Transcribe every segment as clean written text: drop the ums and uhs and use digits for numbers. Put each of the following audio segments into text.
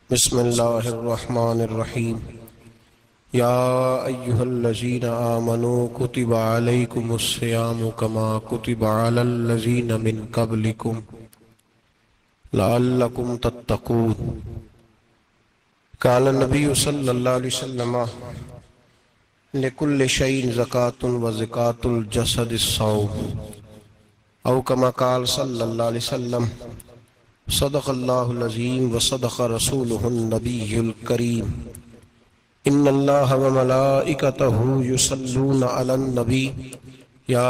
बिस्मिल्लाहिर्रहमानिर्रहीम। या अय्युहल्लज़ीना आमनू कुतिबा अलैकुमुस्सियामु कमा कुतिबा अलल्लज़ीना मिन क़ब्लिकुम लअल्लकुम तत्तक़ून। क़ाल नबिय्यु सल्लल्लाहु अलैहि वसल्लम लिकुल्लि शैइन ज़कातुन व ज़कातुल जसदिस्सौम औ कमा क़ाल सल्लल्लाहु अलैहि वसल्लम सदक़ल्लाहुल अज़ीम व सदक़ रसूलुहुन नबियुल करीम। इन्नल्लाह व मलाइकतहु युसल्लूना अलन नबी या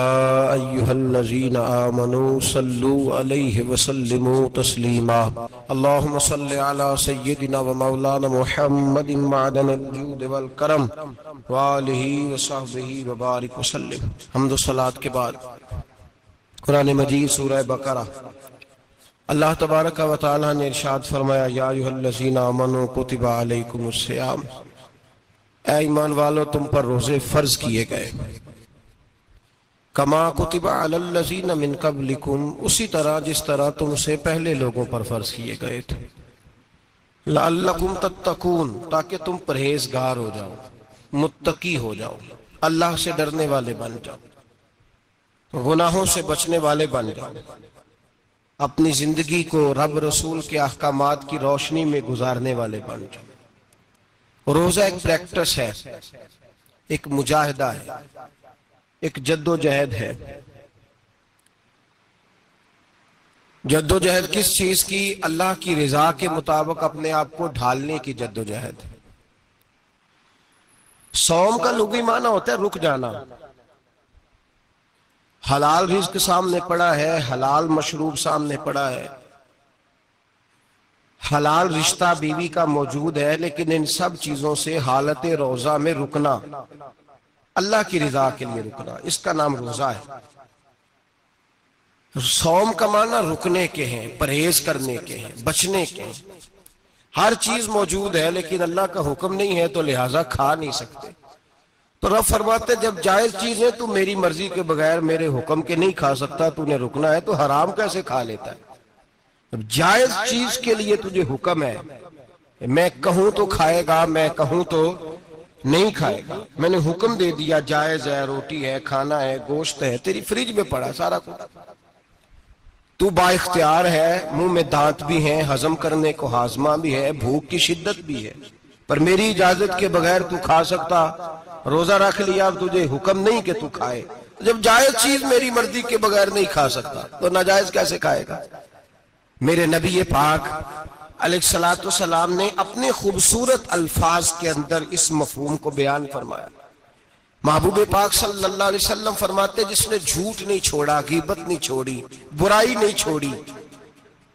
अय्युहल्लज़ीना आमनू सल्लू अलैहि व सल्लिमू तस्लीमा। अल्लाहुम्मा सल्लि अला सय्यिदिना व मौलाना मुहम्मदिन मअदनिल जूद वल करम व आलिहि व सहबिहि व बारिक व सल्लिम। हम्द व सलात के बाद कुरान मजीद सूरह बकरा अल्लाह तबारक व तआला ने इरशाद फरमाया, या अय्युहल्लज़ीना आमनू कुतिबा अलैकुमुस्सियाम, ऐ ईमान वालो तुम पर रोजे फर्ज किए गए। कमा कुतिबा अलल्लज़ीना मिन क़ब्लिकुम, उसी तरह जिस तरह तुमसे पहले लोगों पर फर्ज किए गए थे। लअल्लकुम तत्तकून, ताकि तुम परहेजगार हो जाओ, मुत्तकी हो जाओ, अल्लाह से डरने वाले बन जाओ, गुनाहों से बचने वाले बन जाओ, अपनी जिंदगी को रब रसूल के अहकामात की रोशनी में गुजारने वाले बन जाओ। रोजा एक प्रैक्टिस है, एक मुजाहिदा है, एक जद्दोजहद है। जद्दोजहद किस चीज की? अल्लाह की रजा के मुताबिक अपने आप को ढालने की जद्दोजहद। सौम का लुगी माना होता है रुक जाना। हलाल रिज़्क सामने पड़ा है, हलाल मशरूब सामने पड़ा है, हलाल रिश्ता बीवी का मौजूद है, लेकिन इन सब चीजों से हालत रोजा में रुकना, अल्लाह की रजा के लिए रुकना, इसका नाम रोजा है। सौम का माना रुकने के हैं, परहेज करने के हैं, बचने के हैं। हर चीज मौजूद है लेकिन अल्लाह का हुक्म नहीं है तो लिहाजा खा नहीं सकते। तो रब फरमाते जब जायज चीज है तू मेरी मर्जी के बगैर मेरे हुक्म के नहीं खा सकता, तूने रुकना है तो हराम कैसे खा लेता है? जायज चीज के लिए तुझे हुक्म है, मैं कहूं तो खाएगा, मैं कहूं तो नहीं खाएगा। मैंने हुक्म दे दिया, जायज है, रोटी है, खाना है, गोश्त है, तेरी फ्रिज में पड़ा सारा कुछ, तू बाइख्तियार है, मुंह में दांत भी हैं, हजम करने को हाजमा भी है, भूख की शिद्दत भी है, पर मेरी इजाजत के बगैर तू खा सकता। रोजा रख लिया, तुझे हुक्म नहीं कि तू खाए। जब जायज चीज मेरी मर्जी के बगैर नहीं खा सकता तो नाजायज कैसे खाएगा? मेरे नबी पाक अलैहिस्सलातु वस्सलाम ने अपने खूबसूरत अल्फाज के अंदर इस मफहूम को बयान फरमाया। महबूब पाक सल्लल्लाहु अलैहि वसल्लम फरमाते, जिसने झूठ नहीं छोड़ा, गीबत नहीं छोड़ी, बुराई नहीं छोड़ी,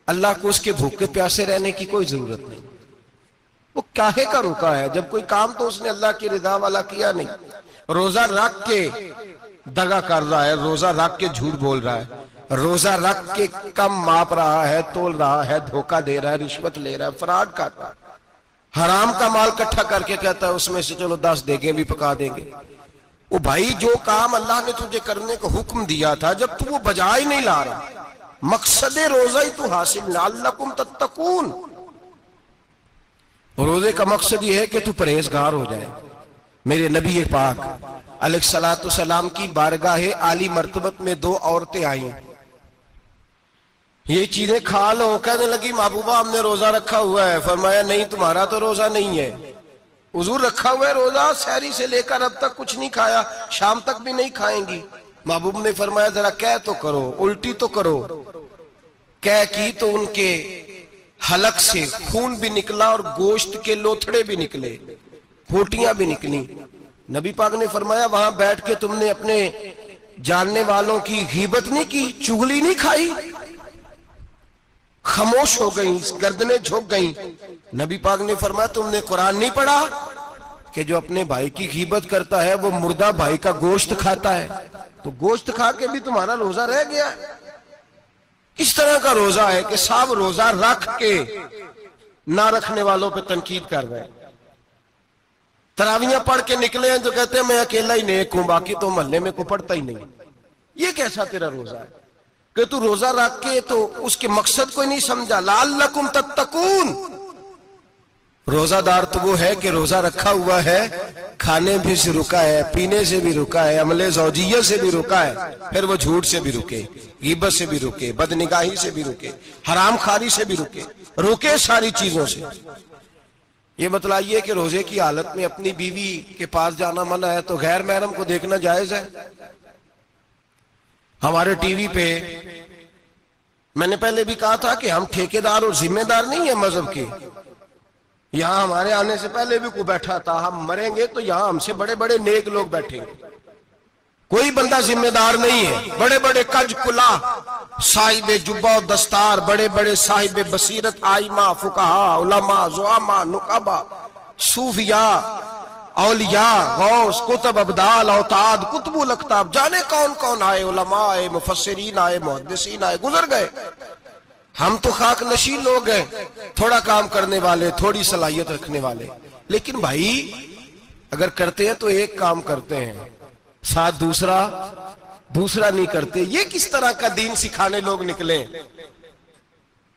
अल्लाह को उसके भूखे प्यासे रहने की कोई जरूरत नहीं। वो काहे का रुका है? जब कोई काम तो उसने अल्लाह की रिदा वाला किया नहीं। रोजा रख के दगा कर रहा है, रोजा रख के झूठ बोल रहा है, रोजा रख के कम माप रहा है, तोल रहा है, धोखा दे रहा है, रिश्वत ले रहा है, फ्रॉड कर रहा है, हराम का माल इकट्ठा करके कहता है उसमें से चलो 10 देगे भी पका देंगे। वो भाई जो काम अल्लाह ने तुझे करने को हुक्म दिया था, जब तू वो बजा ही नहीं ला रहा, मकसद रोजा ही तू हासिल ना, लअल्लकुम तत्तकून। रोजे का मकसद ये है कि तू परहेजगार हो जाए। मेरे नबी पाक अलैहिस्सलातु वस्सलाम की बारगाह आली मर्तबत में 2 औरतें आई। ये चीजें खा लो, कहने लगी महबूबा हमने रोजा रखा हुआ है। फरमाया नहीं, तुम्हारा तो रोजा नहीं है, हुजूर रखा हुआ है रोजा, सहरी से लेकर अब तक कुछ नहीं खाया, शाम तक भी नहीं खाएंगी। महबूब ने फरमाया जरा कह तो करो, उल्टी तो करो। कह की तो उनके हलक से खून भी निकला और गोश्त के लोथड़े भी निकले, फोटियां भी निकली। नबी पाक ने फरमाया वहां बैठ के तुमने अपने जानने वालों की गीबत नहीं की, चुगली नहीं खाई? खामोश हो गई, गर्दनें झुक गई। नबी पाक ने फरमाया तुमने कुरान नहीं पढ़ा कि जो अपने भाई की गीबत करता है वो मुर्दा भाई का गोश्त खाता है? तो गोश्त खा के भी तुम्हारा रोजा रह गया। इस तरह का रोजा है कि सब रोजा रख के ना रखने वालों पे तनकीद कर रहे हैं। तरावियां पढ़ के निकले हैं तो कहते हैं मैं अकेला ही नेक हूं, बाकी तो मोहल्ले में को पढ़ता ही नहीं। ये कैसा तेरा रोजा है कि तू रोजा रख के तो उसके मकसद को नहीं समझा? लअल्लकुम तत्तकून, रोजादार तो वो है कि रोजा रखा हुआ है, खाने भी से रुका है, पीने से भी रुका है, अमले ज़ौजिय्या से भी रुका है, फिर वो झूठ से भी रुके, गीबत से भी रुके, बदनिगाही से भी रुके, हराम खारी से भी रुके सारी चीजों से। ये बतलाइए कि रोजे की हालत में अपनी बीवी के पास जाना मना है तो गैर महरम को देखना जायज है? हमारे टीवी पे मैंने पहले भी कहा था कि हम ठेकेदार और जिम्मेदार नहीं है मजहब के। यहां हमारे आने से पहले भी कोई बैठा था, हम मरेंगे तो यहां हमसे बड़े बड़े नेक लोग बैठेंगे, कोई बंदा जिम्मेदार नहीं है। बड़े बड़े कज कुला साहिब जुब्बा और दस्तार, बड़े बड़े साहिब बसीरत, आइमा, फुकाहा, उलमा, जुआमा, नुकाबा, सूफिया, औलिया, गौस, कुतुब, अब्दाल, औताद, कुतुबुल अख्ताब, जाने कौन कौन आए, उलमा आए, मुफस्सिरीन आए, मुहद्दिसीन आए, गुजर गए। हम तो खाक नशीन लोग हैं, थोड़ा काम करने वाले, थोड़ी सलाहियत रखने वाले। लेकिन भाई अगर करते हैं तो एक काम करते हैं, साथ दूसरा नहीं करते। ये किस तरह का दीन सिखाने लोग निकले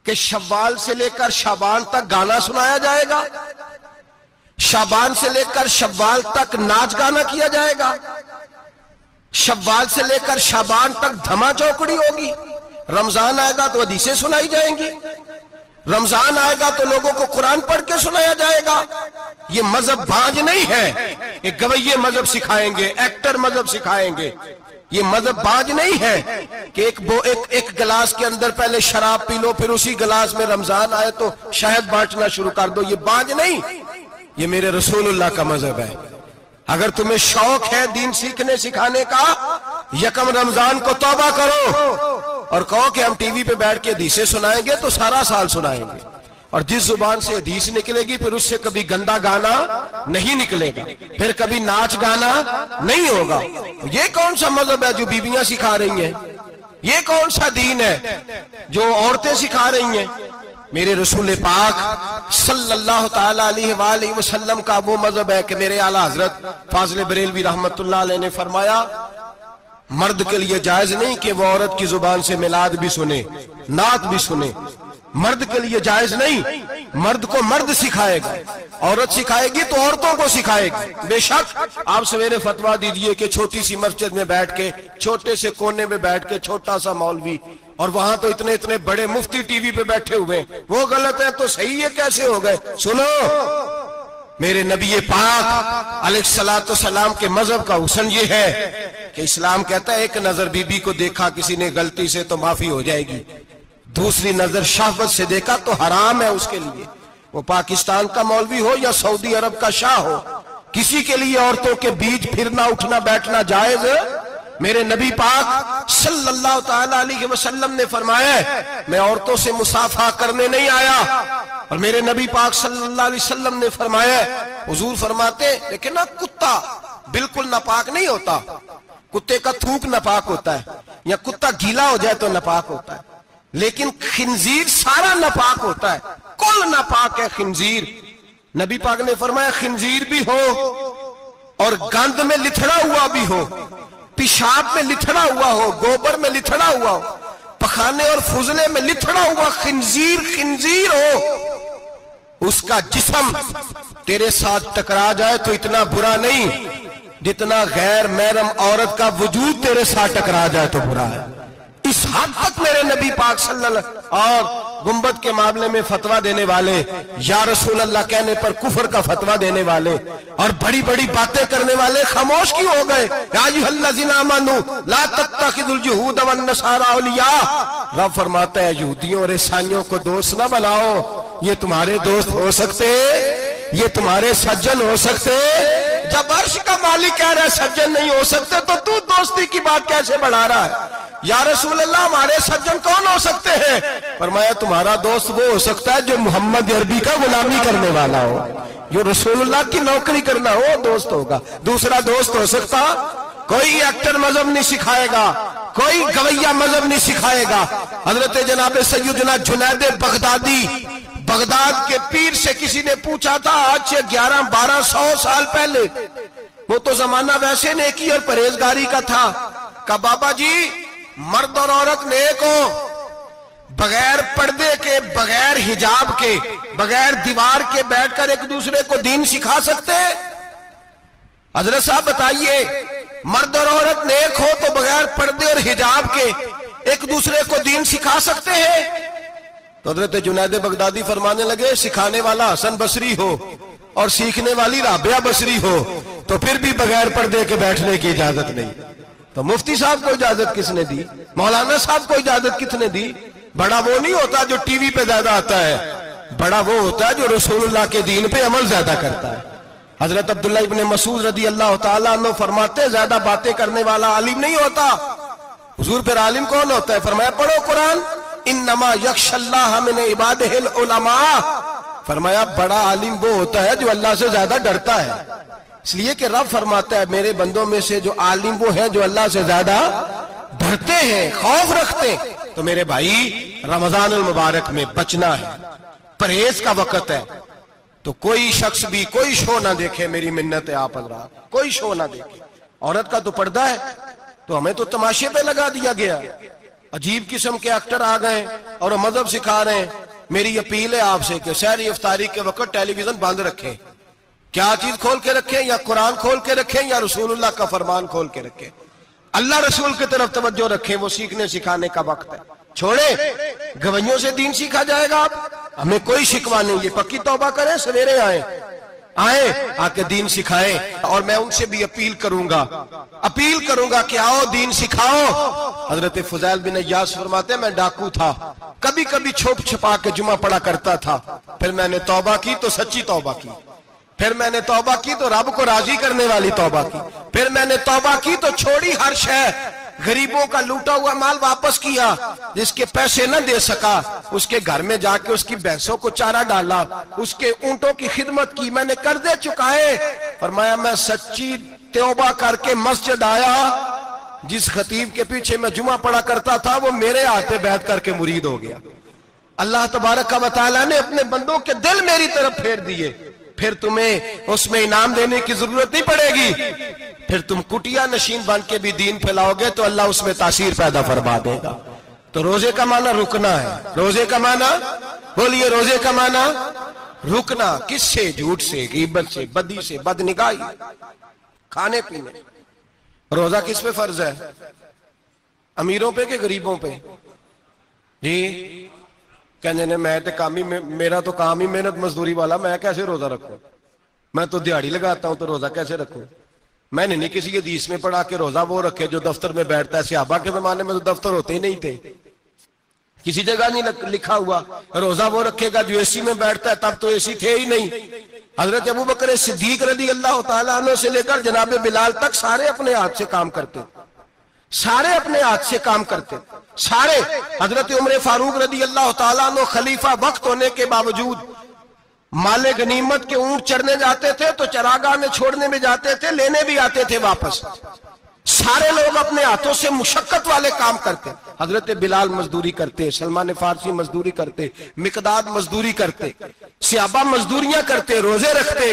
कि शव्वाल से लेकर शाबान तक गाना सुनाया जाएगा, शाबान से लेकर शव्वाल तक नाच गाना किया जाएगा, शव्वाल से लेकर शाबान तक धमा चौकड़ी होगी, रमजान आएगा तो हदीसें सुनाई जाएंगी, रमजान आएगा तो लोगों को कुरान पढ़ के सुनाया जाएगा। ये मजहब बाज नहीं है, एक गवैये मजहब सिखाएंगे, एक्टर मजहब सिखाएंगे। ये मजहब बाज नहीं है कि एक गिलास के अंदर पहले शराब पी लो, फिर उसी गिलास में रमजान आए तो शहद बांटना शुरू कर दो। ये बाज नहीं, ये मेरे रसूलुल्लाह का मजहब है। अगर तुम्हें शौक है दीन सीखने सिखाने का, यकम रमजान को तौबा करो और कहो कि हम टीवी पे बैठ के हदीसें सुनाएंगे तो सारा साल सुनाएंगे, और जिस जुबान से हदीस निकलेगी फिर उससे कभी गंदा गाना नहीं निकलेगा, फिर कभी नाच गाना नहीं होगा। ये कौन सा मजहब है जो बीबियां सिखा रही हैं? ये कौन सा दीन है जो औरतें सिखा रही हैं? मेरे रसूल पाक सल्लल्लाहु ताला अलैहि वसल्लम का वो मजहब है कि मेरे आला हजरत फाजिल बरेलवी रहमतुल्लाह अलैह ने फरमाया, मर्द के लिए जायज नहीं कि वो औरत की जुबान से मिलाद भी सुने, नात भी सुने। मर्द के लिए जायज नहीं, मर्द को मर्द सिखाएगा, औरत सिखाएगी तो औरतों को सिखाएगी। बेशक आप सवेरे फतवा दीजिए कि छोटी सी मस्जिद में बैठ के, छोटे से कोने में बैठ के छोटा सा मौलवी, और वहां तो इतने इतने बड़े मुफ्ती टीवी पे बैठे हुए, वो गलत है तो सही है कैसे हो गए? सुनो, मेरे नबी पाक अलैहिस्सलातु सलाम के मजहब का हुस्न ये है कि इस्लाम कहता है एक नजर बीबी को देखा किसी ने गलती से तो माफी हो जाएगी, दूसरी नजर शहवत से देखा तो हराम है उसके लिए। वो पाकिस्तान का मौलवी हो या सऊदी अरब का शाह हो, किसी के लिए औरतों के बीच फिरना उठना बैठना जायज है? मेरे नबी पाक सल्लल्लाहु ताला अलैहि वसल्लम ने फरमाया, मैं औरतों से मुसाफा करने नहीं आया। और मेरे नबी पाक सल्लल्लाहु अलैहि वसल्लम ने फरमाया, हुजूर फरमाते लेकिन ना कुत्ता बिल्कुल नापाक नहीं होता, कुत्ते का थूक नापाक होता है, या कुत्ता गीला हो जाए तो नापाक होता है, लेकिन खिंजीर सारा नापाक होता है, कुल नापाक है खिंजीर। नबी पाक ने फरमाया खिंजीर भी हो और गंद में लिथड़ा हुआ भी हो, पेशाब में लिथड़ा हुआ हो, गोबर में लिथड़ा हुआ हो, पखाने और फुजले में लिथड़ा हुआ खिंजीर हो, उसका जिस्म तेरे साथ टकरा जाए तो इतना बुरा नहीं जितना गैर महरम औरत का वजूद तेरे साथ टकरा जाए तो बुरा है। इस हद तक मेरे नबी पाक सल्लल्लाहु और गुंबद के मामले में फतवा देने वाले, या रसूल अल्लाह कहने पर कुफर का फतवा देने वाले और बड़ी बड़ी बातें करने वाले खामोश क्यों हो गए? या अय्युहल्लज़ीना आमनू ला तत्तखिज़ुल यहूद वन नसारा औलिया। रब फरमाता है यहूदियों और ईसाइयों को दोस्त ना बनाओ, ये तुम्हारे दोस्त हो सकते, ये तुम्हारे सज्जन हो सकते। जब अर्श का मालिक कह रहा है सज्जन नहीं हो सकते तो तू दोस्ती की बात कैसे बढ़ा रहा है? या रसूल अल्लाह हमारे सज्जन कौन हो सकते हैं? फरमाया तुम्हारा दोस्त वो हो सकता है जो मोहम्मद अरबी का गुलामी करने वाला हो, जो रसूलुल्लाह की नौकरी करना हो दोस्त होगा। दूसरा दोस्त हो सकता, कोई एक्टर मजहब नहीं सिखाएगा, कोई गवैया मजहब नहीं सिखाएगा। हजरत जनाब सैयदना जुनैद बगदादी, बगदाद के पीर से किसी ने पूछा था आज से 1100-1200 साल पहले, वो तो जमाना वैसे नेकी और परहेजगारी का था, का बाबा जी मर्द और औरत नेक हो, बगैर पर्दे के बगैर हिजाब के बगैर दीवार के बैठकर एक दूसरे को दीन सिखा सकते हैं? हजरत साहब बताइए, मर्द और औरत नेक हो तो बगैर पर्दे और हिजाब के एक दूसरे को दीन सिखा सकते हैं? तो हजरत जुनैद बगदादी फरमाने लगे, सिखाने वाला हसन बसरी हो और सीखने वाली राबिया बसरी हो तो फिर भी बगैर पर्दे के बैठने की इजाजत नहीं। तो मुफ्ती साहब को इजाजत किसने दी? मौलाना साहब को इजाजत किसने दी? बड़ा वो नहीं होता जो टीवी पे ज्यादा आता है, बड़ा वो होता है जो रसूलुल्लाह के दीन पे अमल ज्यादा करता है। हजरत अब्दुल्लाह इब्ने मसूद रदी अल्लाह तआला अन्हु फरमाते, ज्यादा बातें करने वाला आलिम नहीं होता। हुजूर, फिर आलिम कौन होता है? फरमाया, पढ़ो कुरान, इन्नमा यख्शल्लाह मिन इबादिहिल उलमा। फरमाया, बड़ा आलिम वो होता है जो अल्लाह से ज्यादा डरता है। इसलिए कि रब फरमाता है, मेरे बंदों में से जो आलिम वो है जो अल्लाह से ज्यादा डरते हैं, खौफ रखते हैं। तो मेरे भाई, रमजान अल मुबारक में बचना है, परहेज का वक्त है। तो कोई शख्स भी कोई शो ना देखे, मेरी मिन्नत है आप हज़रात, कोई शो ना देखे। औरत का तो पर्दा है, तो हमें तो तमाशे पे लगा दिया गया। अजीब किस्म के एक्टर आ गए और मजहब सिखा रहे हैं। मेरी अपील है आपसे कि सहरी इफ्तारी के वक्त टेलीविजन बंद रखें। क्या चीज खोल के रखें? या कुरान खोल के रखें या रसूलुल्लाह का फरमान खोल के रखें। अल्लाह रसूल की तरफ तवज्जो रखें, वो सीखने सिखाने का वक्त है। छोड़े गवैयों से दीन सीखा जाएगा। आप हमें कोई शिकवा नहीं, ये पक्की तौबा करें, सवेरे आए आके दीन सिखाएं। और मैं उनसे भी अपील करूंगा कि आओ दीन सिखाओ। हजरत फुजैल बिन इयास फरमाते, मैं डाकू था, कभी कभी छुप छुपा के जुमा पढ़ा करता था, फिर मैंने तौबा की तो सच्ची तौबा की, फिर मैंने तौबा की तो रब को राजी करने वाली तौबा की, फिर मैंने तौबा की तो छोड़ी हर शय, गरीबों का लूटा हुआ माल वापस किया, जिसके पैसे न दे सका उसके घर में जाके उसकी भैंसों को चारा डाला, उसके ऊंटों की खिदमत की, मैंने कर्जे चुकाए। फरमाया, मैं सच्ची तौबा करके मस्जिद आया, जिस खतीब के पीछे मैं जुमा पढ़ा करता था वो मेरे हाथ पे बैठ करके मुरीद हो गया। अल्लाह तबारक व तआला ने अपने बंदों के दिल मेरी तरफ फेर दिए। फिर तुम्हें उसमें इनाम देने की जरूरत नहीं पड़ेगी। फिर तुम कुटिया नशीन बन के भी दीन फैलाओगे तो अल्लाह उसमें तासीर पैदा फरमा देगा। तो रोजे का माना रुकना है। रोजे का माना बोलिए, रोजे का माना रुकना। किससे? झूठ से, गीबत से, बदी से, बदनिगाही, खाने पीने। रोजा किस पे फर्ज है? अमीरों पे कि गरीबों पे? जी कहने ने, मैं तो काम ही, मेरा तो काम ही मेहनत मजदूरी वाला, मैं कैसे रोजा रखूं? मैं तो दिहाड़ी लगाता हूं तो रोजा कैसे रखूं? मैंने नहीं किसी हदीस में पढ़ा के रोजा वो रखे जो दफ्तर में बैठता है। सहाबा के जमाने में तो दफ्तर होते ही नहीं थे, किसी जगह नहीं लिखा हुआ रोजा वो रखेगा जो एसी में बैठता है। तब तो एसी थे ही नहीं। हजरत अबू बकर सिद्दीक रज़ी अल्लाह तआला अन्हु से लेकर जनाब बिलाल तक सारे अपने हाथ से काम करते, सारे अपने हाथ से काम करते, सारे। हजरत उमर फारूक रज़ी अल्लाह तआला अन्हु खलीफा वक्त होने के बावजूद माले गनीमत के ऊंट चढ़ने जाते थे तो चरागाह में छोड़ने में जाते थे, लेने भी आते थे वापस। सारे लोग अपने हाथों से मुशक्कत वाले काम करते। हजरत बिलाल मजदूरी करते, सलमान फारसी मजदूरी करते, मिकदाद मजदूरी करते, सहाबा मजदूरियां करते, रोजे रखते।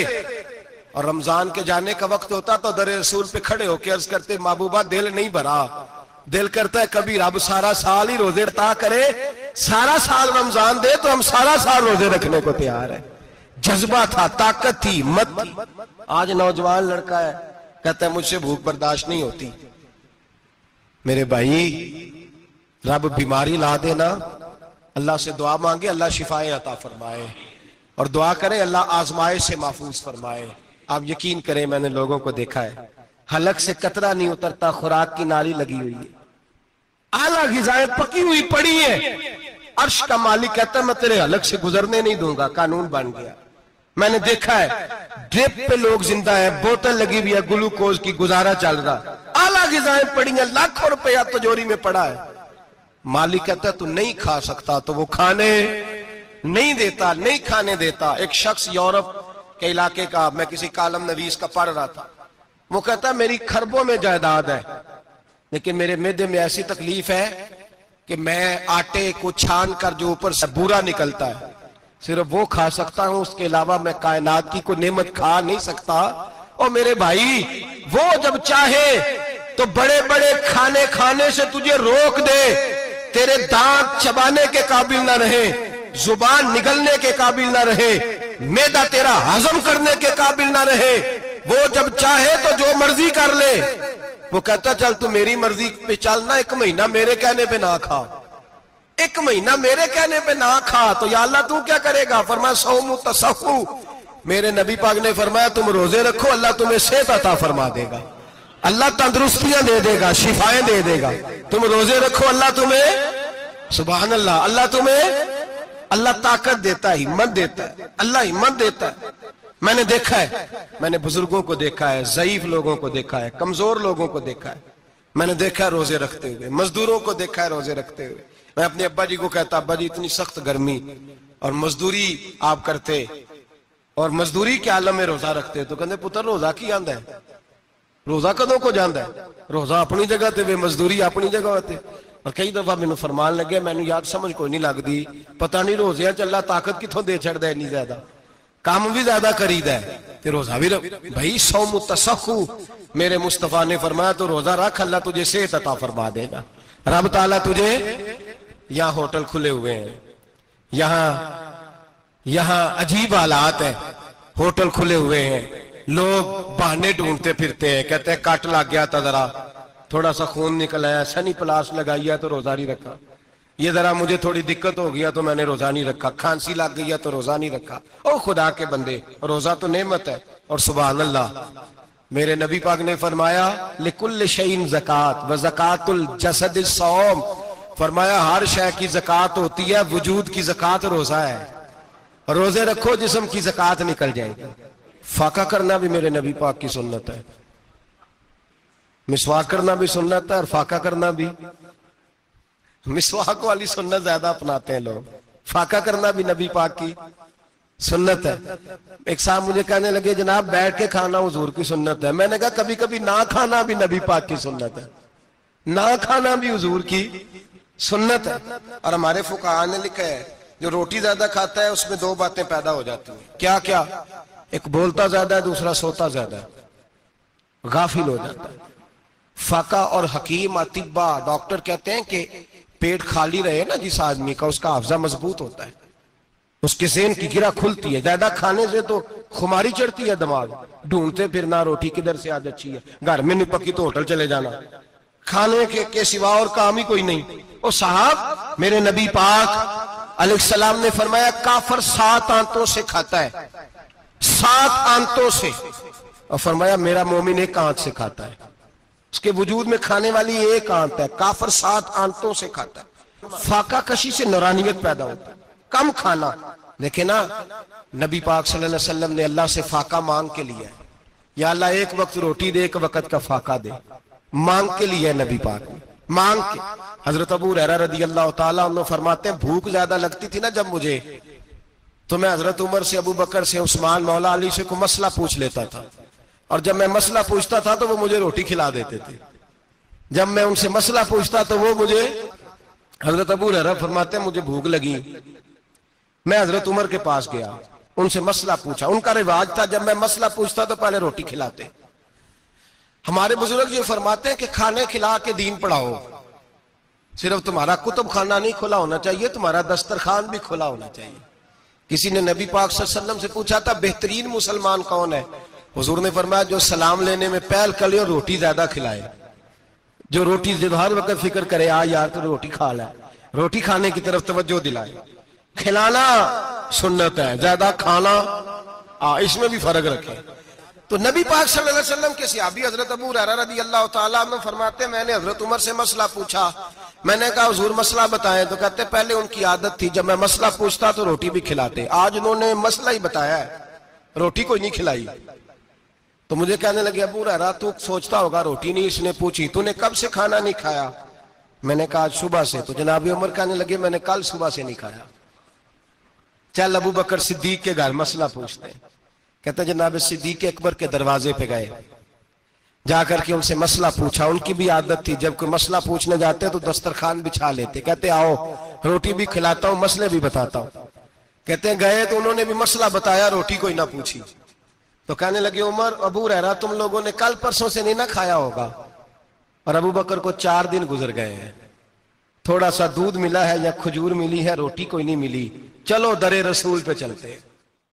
और रमजान के जाने का वक्त होता तो दर रसूल पे खड़े होकर अर्ज करते, महबूबा दिल नहीं भरा, दिल करता है कभी रब सारा साल ही रोजे अता करे, सारा साल रमजान दे तो हम सारा साल रोजे रखने को तैयार है। जज्बा था, ताकत थी, हिम्मत थी। आज नौजवान लड़का है, कहता है मुझसे भूख बर्दाश्त नहीं होती। मेरे भाई, रब बीमारी ला देना, अल्लाह से दुआ मांगे, अल्लाह शिफाए अता फरमाए, और दुआ करें अल्लाह आजमाइश से महफूज फरमाए। आप यकीन करें, मैंने लोगों को देखा है, हलक से कतरा नहीं उतरता, खुराक की नाली लगी हुई है, आला ग़िज़ाएं पकी हुई पड़ी है। अर्श का मालिक कहता है मैं तेरे हलक से गुजरने नहीं दूंगा, कानून बन गया। मैंने देखा है ड्रिप पे लोग जिंदा है, बोतल लगी हुई है, ग्लूकोज की, गुजारा चल रहा, आला ग़िज़ाएं पड़ी हैं, लाखों रुपया तिजोरी में पड़ा है। मालिक कहता है तू नहीं खा सकता, तो वो खाने नहीं देता, नहीं खाने देता। एक शख्स यूरोप के इलाके का, मैं किसी कालम नवीस का पढ़ रहा था, वो कहता है मेरी खरबों में जायदाद है, लेकिन मेरे मैदे में ऐसी तकलीफ है कि मैं आटे को छान कर जो ऊपर से बूरा निकलता है सिर्फ वो खा सकता हूं, उसके अलावा मैं कायनात की कोई नेमत खा नहीं सकता। और मेरे भाई, वो जब चाहे तो बड़े बड़े खाने खाने से तुझे रोक दे, तेरे दांत चबाने के काबिल ना रहे, जुबान निगलने के काबिल ना रहे, मैदा तेरा हजम करने के काबिल ना रहे, वो जब चाहे तो जो मर्जी कर ले। वो कहता चल तू मेरी मर्जी पे चल ना, 1 महीना मेरे कहने पे ना खा, 1 महीना मेरे कहने पे ना खा, तो या अल्लाह तू क्या करेगा? फरमाया सौमु तसहु, मेरे नबी पाक ने फरमाया तुम रोजे रखो, अल्लाह तुम्हें सेहत अता फरमा देगा, अल्लाह तंदुरुस्तियां दे देगा, शिफाएं दे देगा। तुम रोजे रखो, अल्लाह तुम्हें, सुभान अल्लाह, अल्लाह तुम्हें, अल्लाह ताकत देता है, हिम्मत देता है, अल्लाह हिम्मत देता है। मैंने देखा है, मैंने बुजुर्गों को देखा है, ज़ईफ लोगों को देखा है, कमजोर लोगों को देखा है, मैंने देखा है रोजे रखते हुए, मजदूरों को देखा है रोजे रखते हुए। मैं अपने अब्बा जी को कहता, अब्बा जी इतनी सख्त गर्मी और मजदूरी आप करते और मजदूरी के आलम में रोजा रखते, तो कहते पुत्र रोजा की आंदा है, रोजा कदों को जाता है, रोजा अपनी जगह ते वे मजदूरी अपनी जगह होते। और कई दफा मैनू फरमान लगे, मैनू याद समझ कोई नहीं लगती, पता नहीं रोजिया च अल्लाह ताकत कितों दे छड़दा है, इन्नी ज्यादा काम भी ज्यादा करीदा है ते रोजा भी भाई सौमु तसहु, मेरे मुस्तफा ने फरमाया तो रोजा रख, अल्लाह तुझे सेहत अता फरमा देगा। रब ताला तुझे, यहाँ होटल खुले हुए हैं, यहाँ अजीब हालात है, होटल खुले हुए हैं, लोग बहाने ढूंढते फिरते हैं, कहते हैं कट लग गया था, जरा थोड़ा सा खून निकल आया, सनी प्लास लगाई है तो रोजा नहीं रखा, ये जरा मुझे थोड़ी दिक्कत हो गया तो मैंने रोजा नहीं रखा, खांसी लग गई है तो रोजा नहीं रखा। ओ खुदा के बंदे, रोजा तो नेमत है। और सुभान अल्लाह, मेरे नबी पाक ने फरमाया लिकुल्ल शैइन ज़कात व ज़कातुल जसद सौम, फरमाया हर शय की ज़कात होती है, वजूद की ज़कात रोजा है, रोजे रखो जिस्म की ज़कात निकल जाएगी। फाका करना भी मेरे नबी पाक की सुन्नत है, मिसवाक करना भी सुन्नत है और फाका करना भी। मिसवाक वाली सुन्नत ज्यादा अपनाते हैं लोग, फाका करना भी नबी पाक की सुन्नत है। एक साहब मुझे कहने लगे जनाब बैठ के खाना हुजूर की सुन्नत है, मैंने कहा कभी कभी ना खाना भी नबी पाक की सुन्नत है, ना खाना भी हुजूर की सुन्नत है। और हमारे फुकाहा ने लिखा है जो रोटी ज्यादा खाता है उसमें 2 बातें पैदा हो जाती हैं, क्या क्या? एक बोलता ज्यादा है, दूसरा सोता ज्यादा है, गाफिल हो जाता है। फाका और हकीम अतिब्बा डॉक्टर कहते हैं कि पेट खाली रहे ना जिस आदमी का, उसका हाफजा मजबूत होता है, उसके ज़हन की गिरा खुलती है। ज्यादा खाने से तो खुमारी चढ़ती है, दिमाग ढूंढते फिरना रोटी किधर से आज अच्छी है, घर में नहीं पकी तो होटल चले जाना, खाने के सिवा और काम ही कोई नहीं। ओ साहब, मेरे नबी पाक अलैहिस्सलाम ने फरमाया काफर 7 आंतों से खाता है, 7 आंतों से, और फरमाया मेरा मोमिन 1 आंत से खाता है, उसके वजूद में खाने वाली 1 आंत है, काफर 7 आंतों से खाता है। फाका कशी से नूरानियत पैदा होता है, कम खाना। देखे ना नबी पाक सल्लल्लाहु अलैहि वसल्लम ने अल्लाह से फाका मांग के लिया है, या अल्लाह 1 वक्त रोटी दे, 1 वक्त का फाका दे, मांग के लिए नबी पाक ने मांग के। हजरत अबू हुरैरा रदी अल्लाह तआला अन्हु फरमाते हैं भूख ज्यादा लगती थी ना जब मुझे, तो मैं हजरत उमर से, अबू बकर से, उस्मान, मौला अली से कोई मसला पूछ लेता था, और जब मैं मसला पूछता था तो वो मुझे रोटी खिला देते थे। जब मैं उनसे मसला पूछता तो वो मुझे, हजरत अबू हुरैरा फरमाते हैं मुझे भूख लगी, मैं हजरत उमर के पास गया, उनसे मसला पूछा। उनका रिवाज था जब मैं मसला पूछता तो पहले रोटी खिलाते। हमारे बुजुर्ग ये फरमाते हैं कि खाने खिला के दीन पढ़ाओ, सिर्फ तुम्हारा कुतुब खाना नहीं खुला होना चाहिए, तुम्हारा दस्तरखान भी खुला होना चाहिए। किसी ने नबी पाक सल्लल्लाहु अलैहि वसल्लम से पूछा था बेहतरीन मुसलमान कौन है? हुजूर ने फरमाया जो सलाम लेने में पहल करे और रोटी ज्यादा खिलाए, जो रोटी हर वक्त फिक्र करे आ यार तो रोटी खा ले, रोटी खाने की तरफ तवज्जो दिलाए। खिलाना सुन्नत है, ज्यादा खाना इसमें भी फर्क रखे। तो नबी पाक सल्लल्लाहु अलैहि वसल्लम के सहाबी हजरत अबू हुरैरा रदी अल्लाह तआला अन्हु फरमाते मैंने हजरत उमर से मसला पूछा, मैंने कहा हुजूर मसला बताएं, तो कहते पहले उनकी आदत थी जब मैं मसला पूछता तो रोटी भी खिलाते, आज उन्होंने मसला ही बताया है, रोटी कोई नहीं खिलाई। तो मुझे कहने लगे अबू हुरैरा तू सोचता होगा रोटी नहीं इसने पूछी, तूने कब से खाना नहीं खाया? मैंने कहा आज सुबह से। तो जनाब उमर कहने लगे मैंने कल सुबह से नहीं खाया। चल अबू बकर सिद्दीक के घर मसला पूछते हैं। कहते जनाब सिद्दीक अकबर के दरवाजे पे गए, जाकर के उनसे मसला पूछा। उनकी भी आदत थी जब कोई मसला पूछने जाते तो दस्तरखान बिछा लेते, कहते आओ रोटी भी खिलाता हूँ मसले भी बताता हूँ। कहते हैं गए तो उन्होंने भी मसला बताया, रोटी कोई ना पूछी। तो कहने लगे उमर अबू हुरैरा तुम लोगों ने कल परसों से नहीं ना खाया होगा। और अबू बकर को 4 दिन गुजर गए हैं, थोड़ा सा दूध मिला है या खजूर मिली है, रोटी कोई नहीं मिली। चलो दरे रसूल पे चलते हैं।